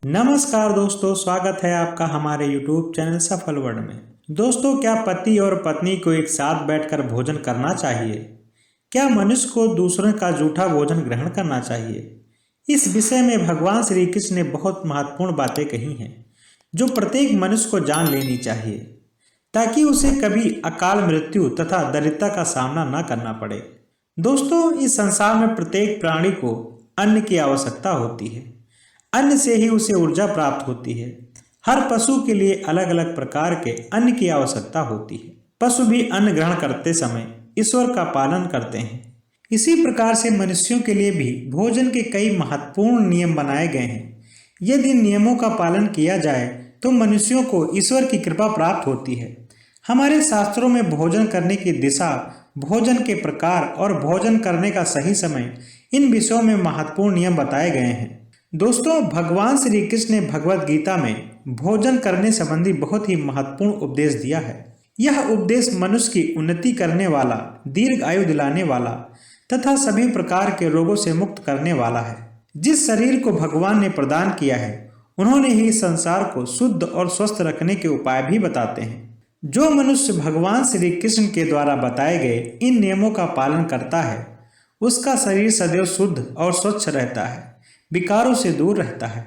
नमस्कार दोस्तों, स्वागत है आपका हमारे YouTube चैनल सफल वर्ल्ड में। दोस्तों, क्या पति और पत्नी को एक साथ बैठकर भोजन करना चाहिए? क्या मनुष्य को दूसरों का जूठा भोजन ग्रहण करना चाहिए? इस विषय में भगवान श्री कृष्ण ने बहुत महत्वपूर्ण बातें कही हैं, जो प्रत्येक मनुष्य को जान लेनी चाहिए, ताकि उसे कभी अकाल मृत्यु तथा दरिद्रता का सामना न करना पड़े। दोस्तों, इस संसार में प्रत्येक प्राणी को अन्न की आवश्यकता होती है। अन्न से ही उसे ऊर्जा प्राप्त होती है। हर पशु के लिए अलग अलग प्रकार के अन्न की आवश्यकता होती है। पशु भी अन्न ग्रहण करते समय ईश्वर का पालन करते हैं। इसी प्रकार से मनुष्यों के लिए भी भोजन के कई महत्वपूर्ण नियम बनाए गए हैं। यदि इन नियमों का पालन किया जाए तो मनुष्यों को ईश्वर की कृपा प्राप्त होती है। हमारे शास्त्रों में भोजन करने की दिशा, भोजन के प्रकार और भोजन करने का सही समय, इन विषयों में महत्वपूर्ण नियम बताए गए हैं। दोस्तों, भगवान श्री कृष्ण ने भगवत गीता में भोजन करने संबंधी बहुत ही महत्वपूर्ण उपदेश दिया है। यह उपदेश मनुष्य की उन्नति करने वाला, दीर्घ आयु दिलाने वाला तथा सभी प्रकार के रोगों से मुक्त करने वाला है। जिस शरीर को भगवान ने प्रदान किया है, उन्होंने ही संसार को शुद्ध और स्वस्थ रखने के उपाय भी बताते हैं। जो मनुष्य भगवान श्री कृष्ण के द्वारा बताए गए इन नियमों का पालन करता है, उसका शरीर सदैव शुद्ध और स्वच्छ रहता है, विकारों से दूर रहता है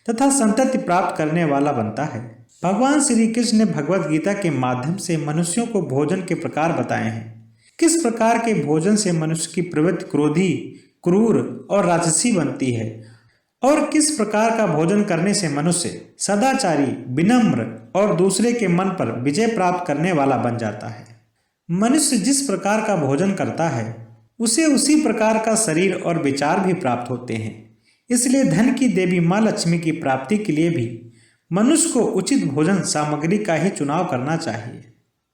तथा संतति प्राप्त करने वाला बनता है। भगवान श्री कृष्ण ने भगवत गीता के माध्यम से मनुष्यों को भोजन के प्रकार बताए हैं। किस प्रकार के भोजन से मनुष्य की प्रवृत्ति क्रोधी, क्रूर और राजसी बनती है और किस प्रकार का भोजन करने से मनुष्य सदाचारी, विनम्र और दूसरे के मन पर विजय प्राप्त करने वाला बन जाता है। मनुष्य जिस प्रकार का भोजन करता है, उसे उसी प्रकार का शरीर और विचार भी प्राप्त होते हैं। इसलिए धन की देवी माँ लक्ष्मी की प्राप्ति के लिए भी मनुष्य को उचित भोजन सामग्री का ही चुनाव करना चाहिए।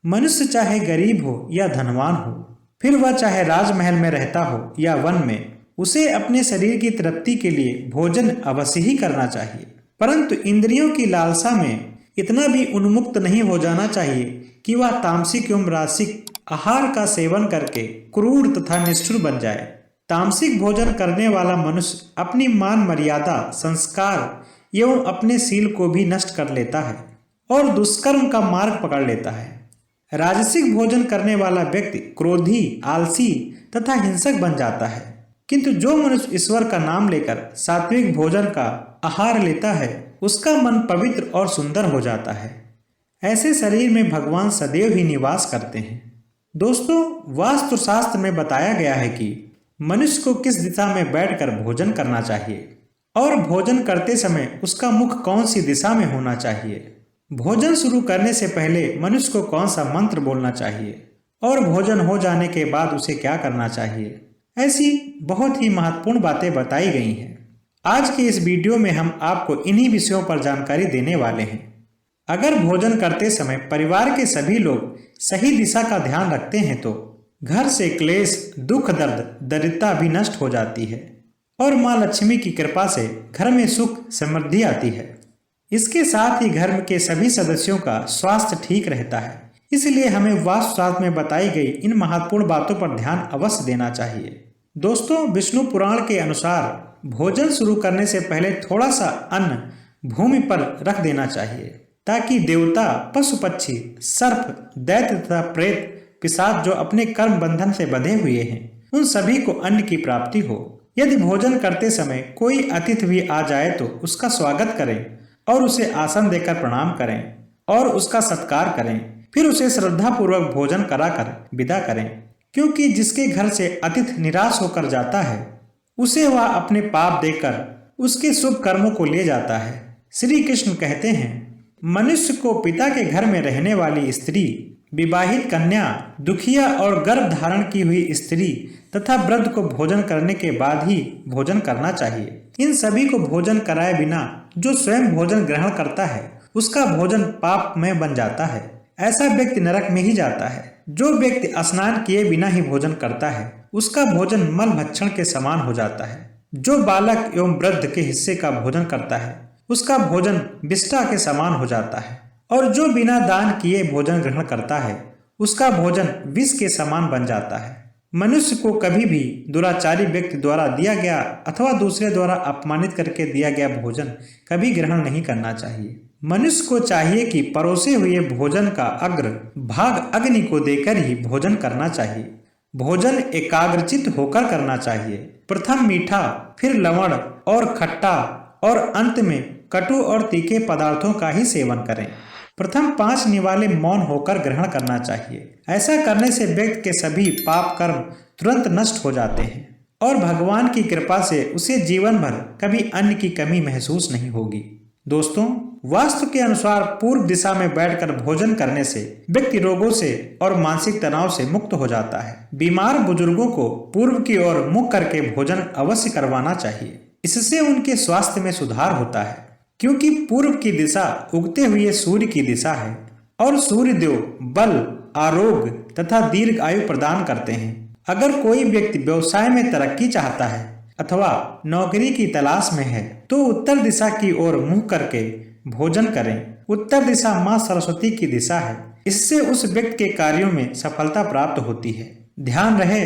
मनुष्य चाहे गरीब हो या धनवान हो, फिर वह चाहे राजमहल में रहता हो या वन में, उसे अपने शरीर की तृप्ति के लिए भोजन अवश्य ही करना चाहिए। परंतु इंद्रियों की लालसा में इतना भी उन्मुक्त नहीं हो जाना चाहिए कि वह तामसिक एवं राजसिक आहार का सेवन करके क्रूर तथा निष्ठुर बन जाए। तामसिक भोजन करने वाला मनुष्य अपनी मान मर्यादा, संस्कार एवं अपने सील को भी नष्ट कर लेता है और दुष्कर्म का मार्ग पकड़ लेता है। राजसिक भोजन करने वाला व्यक्ति क्रोधी, आलसी तथा हिंसक बन जाता है। किंतु जो मनुष्य ईश्वर का नाम लेकर सात्विक भोजन का आहार लेता है, उसका मन पवित्र और सुंदर हो जाता है। ऐसे शरीर में भगवान सदैव ही निवास करते हैं। दोस्तों, वास्तुशास्त्र में बताया गया है कि मनुष्य को किस दिशा में बैठकर भोजन करना चाहिए और भोजन करते समय उसका मुख कौन सी दिशा में होना चाहिए। भोजन शुरू करने से पहले मनुष्य को कौन सा मंत्र बोलना चाहिए और भोजन हो जाने के बाद उसे क्या करना चाहिए। ऐसी बहुत ही महत्वपूर्ण बातें बताई गई हैं। आज के इस वीडियो में हम आपको इन्हीं विषयों पर जानकारी देने वाले हैं। अगर भोजन करते समय परिवार के सभी लोग सही दिशा का ध्यान रखते हैं तो घर से क्लेश, दुख, दर्द, दरिद्रता भी नष्ट हो जाती है और माँ लक्ष्मी की कृपा से घर में सुख समृद्धि आती है। इसके साथ ही घर के सभी सदस्यों का स्वास्थ्य ठीक रहता है। इसलिए हमें वास्तुशास्त्र में बताई गई इन महत्वपूर्ण बातों पर ध्यान अवश्य देना चाहिए। दोस्तों, विष्णु पुराण के अनुसार भोजन शुरू करने से पहले थोड़ा सा अन्न भूमि पर रख देना चाहिए, ताकि देवता, पशु पक्षी, सर्प, दैत्य तथा प्रेत, पिशाच जो अपने कर्म बंधन से बंधे हुए हैं, उन सभी को अन्न की प्राप्ति हो। यदि भोजन करते समय कोई अतिथि भी आ जाए तो उसका स्वागत करें और उसे आसन देकर प्रणाम करें और उसका सत्कार करें। फिर उसे श्रद्धा पूर्वक भोजन कराकर विदा करें, क्योंकि जिसके घर से अतिथि निराश होकर जाता है, उसे वह अपने पाप देकर उसके शुभ कर्मों को ले जाता है। श्री कृष्ण कहते हैं, मनुष्य को पिता के घर में रहने वाली स्त्री, विवाहित कन्या, दुखिया और गर्भ धारण की हुई स्त्री तथा वृद्ध को भोजन करने के बाद ही भोजन करना चाहिए। इन सभी को भोजन कराए बिना जो स्वयं भोजन ग्रहण करता है, उसका भोजन पाप में बन जाता है। ऐसा व्यक्ति नरक में ही जाता है। जो व्यक्ति स्नान किए बिना ही भोजन करता है, उसका भोजन मल भक्षण के समान हो जाता है। जो बालक एवं वृद्ध के हिस्से का भोजन करता है, उसका भोजन विष्ठा के समान हो जाता है और जो बिना दान किए भोजन ग्रहण करता है, उसका भोजन विष के समान बन जाता है। मनुष्य को कभी भी दुराचारी व्यक्ति द्वारा दिया गया अथवा दूसरे द्वारा अपमानित करके दिया गया भोजन कभी ग्रहण नहीं करना चाहिए। मनुष्य को चाहिए कि परोसे हुए भोजन का अग्र भाग अग्नि को देकर ही भोजन करना चाहिए। भोजन एकाग्रचित होकर करना चाहिए। प्रथम मीठा, फिर लवण और खट्टा और अंत में कटु और तीखे पदार्थों का ही सेवन करें। प्रथम 5 निवाले मौन होकर ग्रहण करना चाहिए। ऐसा करने से व्यक्ति के सभी पाप कर्म तुरंत नष्ट हो जाते हैं और भगवान की कृपा से उसे जीवन भर कभी अन्न की कमी महसूस नहीं होगी। दोस्तों, वास्तु के अनुसार पूर्व दिशा में बैठकर भोजन करने से व्यक्ति रोगों से और मानसिक तनाव से मुक्त हो जाता है। बीमार बुजुर्गों को पूर्व की ओर मुख करके भोजन अवश्य करवाना चाहिए। इससे उनके स्वास्थ्य में सुधार होता है, क्योंकि पूर्व की दिशा उगते हुए सूर्य की दिशा है और सूर्य देव बल, आरोग्य तथा दीर्घ आयु प्रदान करते हैं। अगर कोई व्यक्ति व्यवसाय में तरक्की चाहता है अथवा नौकरी की तलाश में है तो उत्तर दिशा की ओर मुंह करके भोजन करें। उत्तर दिशा मां सरस्वती की दिशा है। इससे उस व्यक्ति के कार्यों में सफलता प्राप्त होती है। ध्यान रहे,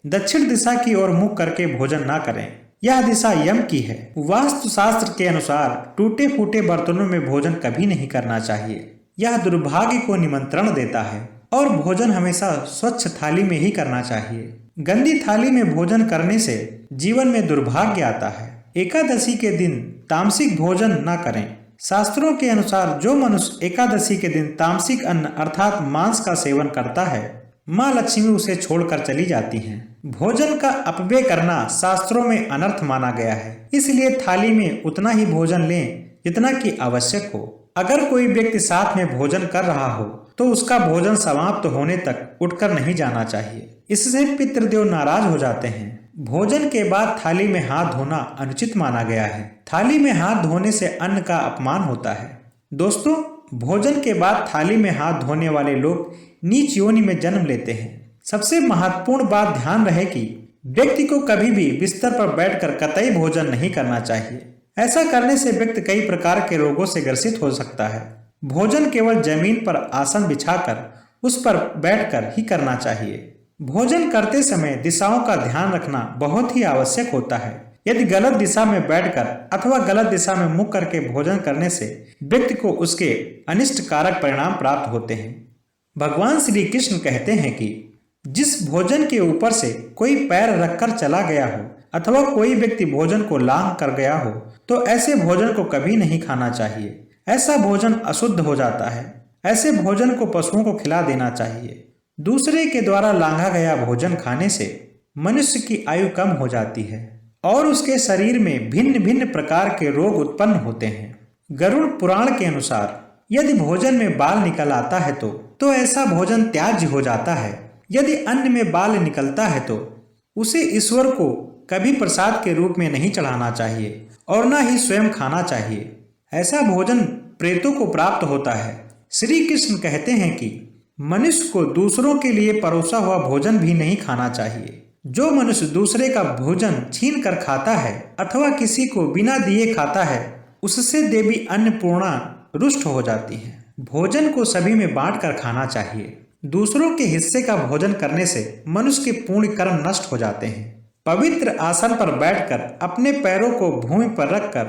दक्षिण दिशा की ओर मुंह करके भोजन ना करें, यह दिशा यम की है। वास्तु शास्त्र के अनुसार टूटे फूटे बर्तनों में भोजन कभी नहीं करना चाहिए। यह दुर्भाग्य को निमंत्रण देता है और भोजन हमेशा स्वच्छ थाली में ही करना चाहिए। गंदी थाली में भोजन करने से जीवन में दुर्भाग्य आता है। एकादशी के दिन तामसिक भोजन न करें। शास्त्रों के अनुसार जो मनुष्य एकादशी के दिन तामसिक अन्न अर्थात मांस का सेवन करता है, माँ लक्ष्मी उसे छोड़कर चली जाती हैं। भोजन का अपव्यय करना शास्त्रों में अनर्थ माना गया है। इसलिए थाली में उतना ही भोजन लें जितना कि आवश्यक हो। अगर कोई व्यक्ति साथ में भोजन कर रहा हो तो उसका भोजन समाप्त होने तक उठकर नहीं जाना चाहिए। इससे पितृदेव नाराज हो जाते हैं। भोजन के बाद थाली में हाथ धोना अनुचित माना गया है। थाली में हाथ धोने से अन्न का अपमान होता है। दोस्तों, भोजन के बाद थाली में हाथ धोने वाले लोग नीच योनि में जन्म लेते हैं। सबसे महत्वपूर्ण बात ध्यान रहे कि व्यक्ति को कभी भी बिस्तर पर बैठकर कतई भोजन नहीं करना चाहिए। ऐसा करने से व्यक्ति कई प्रकार के रोगों से ग्रसित हो सकता है। भोजन केवल जमीन पर आसन बिछाकर उस पर बैठकर ही करना चाहिए। भोजन करते समय दिशाओं का ध्यान रखना बहुत ही आवश्यक होता है। यदि गलत दिशा में बैठकर अथवा गलत दिशा में मुख करके भोजन करने से व्यक्ति को उसके अनिष्ट कारक परिणाम प्राप्त होते हैं। भगवान श्री कृष्ण कहते हैं कि जिस भोजन के ऊपर से कोई पैर रखकर चला गया हो अथवा कोई व्यक्ति भोजन को लांघ कर गया हो तो ऐसे भोजन को कभी नहीं खाना चाहिए। ऐसा भोजन अशुद्ध हो जाता है। ऐसे भोजन को पशुओं को खिला देना चाहिए। दूसरे के द्वारा लांघा गया भोजन खाने से मनुष्य की आयु कम हो जाती है और उसके शरीर में भिन्न भिन्न प्रकार के रोग उत्पन्न होते हैं। गरुड़ पुराण के अनुसार यदि भोजन में बाल निकल आता है तो ऐसा भोजन त्याज्य हो जाता है। यदि अन्न में बाल निकलता है तो उसे ईश्वर को कभी प्रसाद के रूप में नहीं चढ़ाना चाहिए और न ही स्वयं खाना चाहिए। ऐसा भोजन प्रेतों को प्राप्त होता है। श्री कृष्ण कहते हैं कि मनुष्य को दूसरों के लिए परोसा हुआ भोजन भी नहीं खाना चाहिए। जो मनुष्य दूसरे का भोजन छीन कर खाता है अथवा किसी को बिना दिए खाता है, उससे देवी अन्नपूर्णा रुष्ट हो जाती है। भोजन को सभी में बांट कर खाना चाहिए। दूसरों के हिस्से का भोजन करने से मनुष्य के पुण्य कर्म नष्ट हो जाते हैं। पवित्र आसन पर बैठकर अपने पैरों को भूमि पर रखकर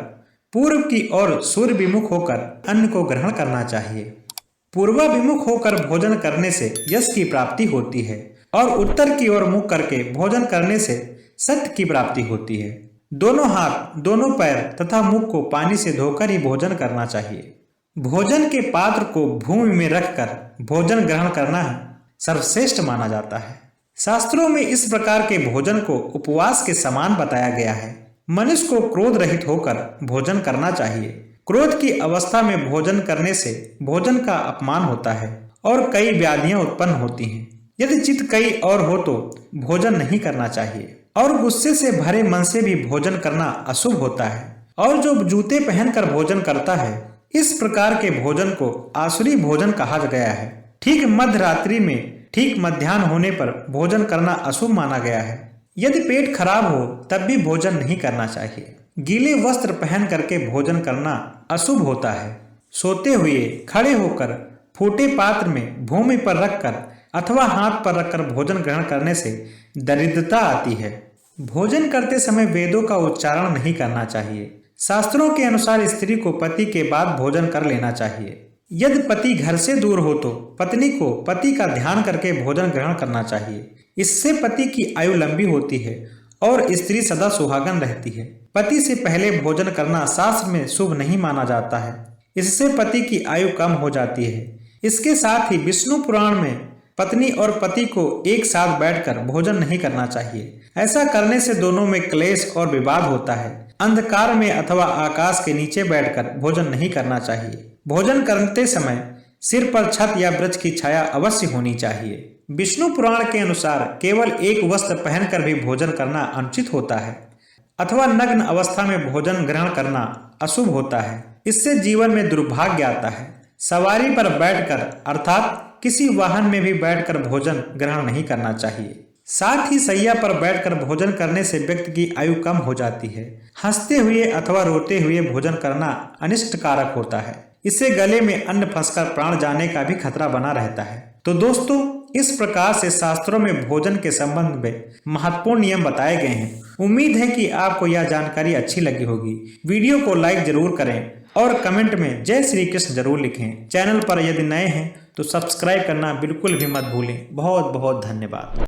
पूर्व की ओर सूर्य विमुख होकर अन्न को ग्रहण करना चाहिए। पूर्वाभिमुख होकर भोजन करने से यश की प्राप्ति होती है और उत्तर की ओर मुख करके भोजन करने से सत्य की प्राप्ति होती है। दोनों हाथ, दोनों पैर तथा मुख को पानी से धोकर ही भोजन करना चाहिए। भोजन के पात्र को भूमि में रखकर भोजन ग्रहण करना सर्वश्रेष्ठ माना जाता है। शास्त्रों में इस प्रकार के भोजन को उपवास के समान बताया गया है। मनुष्य को क्रोध रहित होकर भोजन करना चाहिए। क्रोध की अवस्था में भोजन करने से भोजन का अपमान होता है और कई व्याधियां उत्पन्न होती हैं। यदि चित्त कई और हो तो भोजन नहीं करना चाहिए और गुस्से से भरे मन से भी भोजन करना अशुभ होता है। और जो जूते पहनकर भोजन करता है, इस प्रकार के भोजन को आसुरी भोजन कहा गया है। ठीक मध्य रात्रि में ठीक मध्याह्न होने पर भोजन करना अशुभ माना गया है। यदि पेट खराब हो तब भी भोजन नहीं करना चाहिए। गीले वस्त्र पहन करके भोजन करना अशुभ होता है। सोते हुए, खड़े होकर, फूटे पात्र में भूमि पर रखकर अथवा हाथ पर रखकर भोजन ग्रहण करने से दरिद्रता आती है। भोजन करते समय वेदों का उच्चारण नहीं करना चाहिए। शास्त्रों के अनुसार स्त्री को पति के बाद भोजन कर लेना चाहिए। यदि पति घर से दूर हो तो पत्नी को पति का ध्यान करके भोजन ग्रहण करना चाहिए। इससे पति की आयु लंबी होती है और स्त्री सदा सुहागन रहती है। पति से पहले भोजन करना शास्त्र में शुभ नहीं माना जाता है। इससे पति की आयु कम हो जाती है। इसके साथ ही विष्णु पुराण में पत्नी और पति को एक साथ बैठकर भोजन नहीं करना चाहिए। ऐसा करने से दोनों में क्लेश और विवाद होता है। अंधकार में अथवा आकाश के नीचे बैठकर भोजन नहीं करना चाहिए। भोजन करते समय सिर पर छत या वृक्ष की छाया अवश्य होनी चाहिए। विष्णु पुराण के अनुसार केवल एक वस्त्र पहनकर भी भोजन करना अनुचित होता है अथवा नग्न अवस्था में भोजन ग्रहण करना अशुभ होता है। इससे जीवन में दुर्भाग्य आता है। सवारी पर बैठकर अर्थात किसी वाहन में भी बैठकर भोजन ग्रहण नहीं करना चाहिए। साथ ही शैया पर बैठकर भोजन करने से व्यक्ति की आयु कम हो जाती है। हंसते हुए अथवा रोते हुए भोजन करना अनिष्टकारक होता है। इससे गले में अन्न फंसकर प्राण जाने का भी खतरा बना रहता है। तो दोस्तों, इस प्रकार से शास्त्रों में भोजन के संबंध में महत्वपूर्ण नियम बताए गए हैं। उम्मीद है कि आपको यह जानकारी अच्छी लगी होगी। वीडियो को लाइक जरूर करें और कमेंट में जय श्री कृष्ण जरूर लिखें। चैनल पर यदि नए हैं तो सब्सक्राइब करना बिल्कुल भी मत भूलें। बहुत बहुत धन्यवाद।